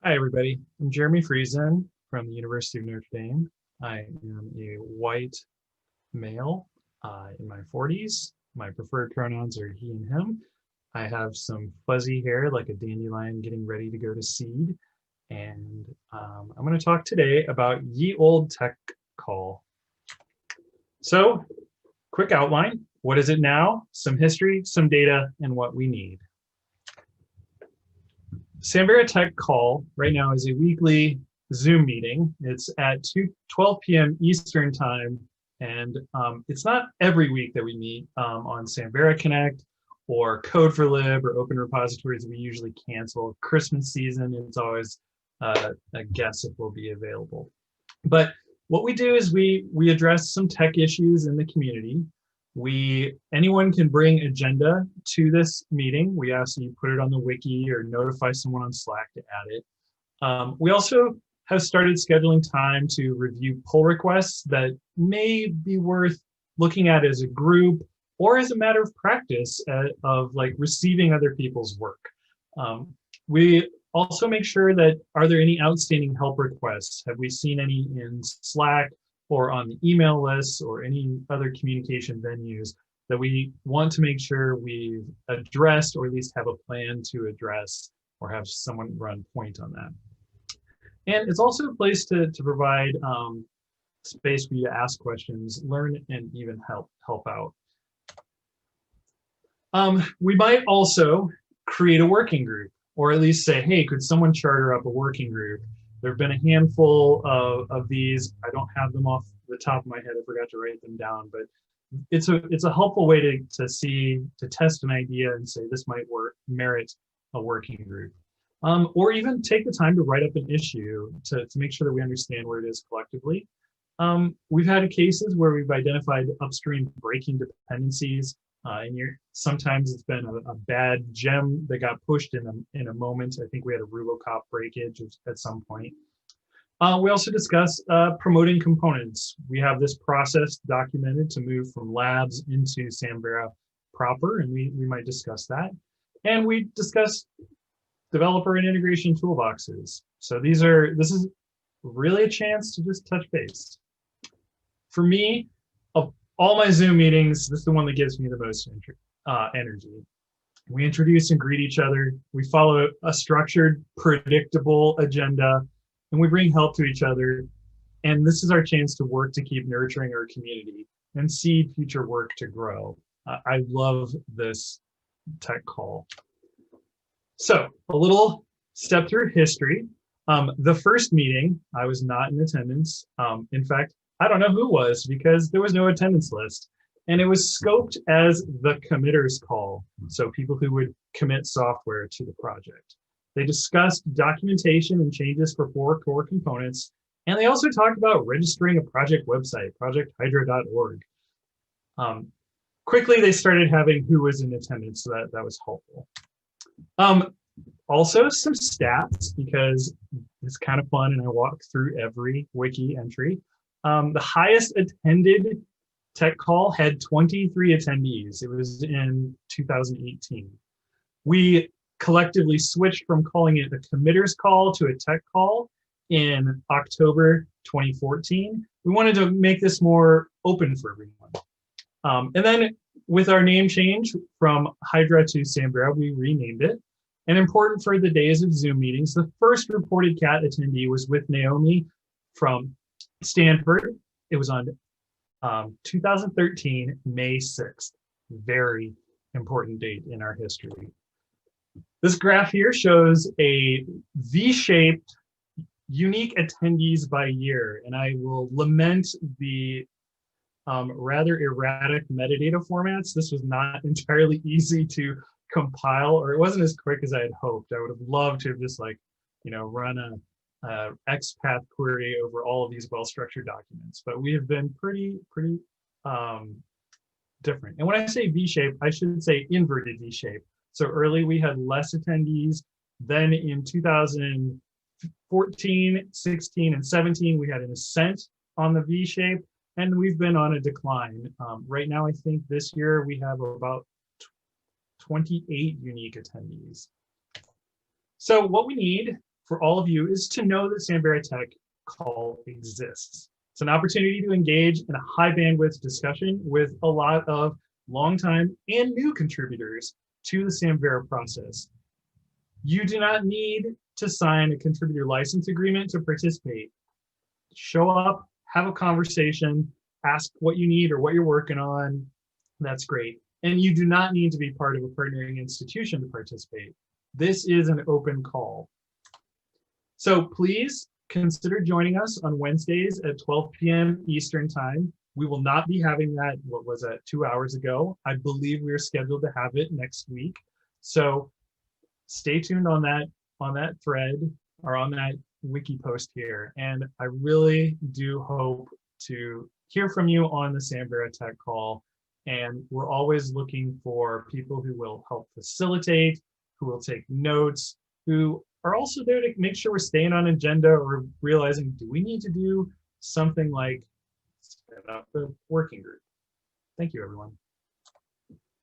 Hi, everybody. I'm Jeremy Friesen from the University of Notre Dame. I am a white male in my 40s. My preferred pronouns are he and him. I have some fuzzy hair like a dandelion getting ready to go to seed. And I'm going to talk today about ye olde tech call. So, quick outline. What is it now? Some history, some data, and what we need. Samvera Tech call right now is a weekly Zoom meeting. It's at 12 p.m. Eastern time, and it's not every week that we meet on Samvera Connect or Code for Lib or open repositories. We usually cancel. Christmas season, it's always a guess if we'll be available. But what we do is we address some tech issues in the community. Anyone can bring agenda to this meeting. We ask that you put it on the wiki or notify someone on Slack to add it. We also have started scheduling time to review pull requests that may be worth looking at as a group or as a matter of practice of like receiving other people's work. We also make sure that, are there any outstanding help requests? Have we seen any in Slack or on the email lists or any other communication venues that we want to make sure we've addressed or at least have a plan to address or have someone run point on that. And it's also a place to provide space for you to ask questions, learn, and even help out. We might also create a working group, or at least say, hey, could someone charter up a working group? There have been a handful of these. I don't have them off the top of my head. I forgot to write them down, but it's a helpful way to test an idea and say this might merit a working group. Or even take the time to write up an issue to make sure that we understand where it is collectively. We've had cases where we've identified upstream breaking dependencies. And sometimes it's been a bad gem that got pushed in a moment. I think we had a Rubocop breakage at some point. We also discuss promoting components. We have this process documented to move from labs into Samvera proper, and we might discuss that. And we discuss developer and integration toolboxes. So this is really a chance to just touch base. For me, of all my Zoom meetings, this is the one that gives me the most energy. We introduce and greet each other. We follow a structured, predictable agenda, and we bring help to each other. And this is our chance to work to keep nurturing our community and seed future work to grow. I love this tech call. So a little step through history. The first meeting, I was not in attendance. In fact, I don't know who was because there was no attendance list. And it was scoped as the committers call. So people who would commit software to the project. They discussed documentation and changes for 4 core components. And they also talked about registering a project website, projecthydra.org. Quickly, they started having who was in attendance, so that was helpful. Also some stats, because it's kind of fun and I walk through every wiki entry. The highest attended tech call had 23 attendees. It was in 2018. We collectively switched from calling it a committers call to a tech call in October 2014. We wanted to make this more open for everyone. And then with our name change from Hydra to Samvera, we renamed it. And important for the days of Zoom meetings, the first reported CAT attendee was with Naomi from Stanford. It was on 2013, May 6th. Very important date in our history. This graph here shows a V-shaped unique attendees by year, and I will lament the rather erratic metadata formats. This was not entirely easy to compile, or it wasn't as quick as I had hoped. I would have loved to have just run a XPath query over all of these well-structured documents, but we have been pretty different. And when I say V-shape, I should say inverted V-shape. So early we had less attendees. Then in 2014, 16, and 17, we had an ascent on the V-shape, and we've been on a decline. Right now, I think this year we have about 28 unique attendees. So what we need for all of you is to know that Samvera Tech call exists. It's an opportunity to engage in a high bandwidth discussion with a lot of longtime and new contributors to the Samvera process. You do not need to sign a contributor license agreement to participate. Show up, have a conversation, ask what you need or what you're working on. That's great. And you do not need to be part of a partnering institution to participate. This is an open call. So please consider joining us on Wednesdays at 12 p.m. Eastern time. We will not be having that, what was that, 2 hours ago? I believe we are scheduled to have it next week. So stay tuned on that thread or on that wiki post here. And I really do hope to hear from you on the Samvera Tech call. And we're always looking for people who will help facilitate, who will take notes, who are also there to make sure we're staying on agenda or realizing, do we need to do something like set up a working group? Thank you, everyone.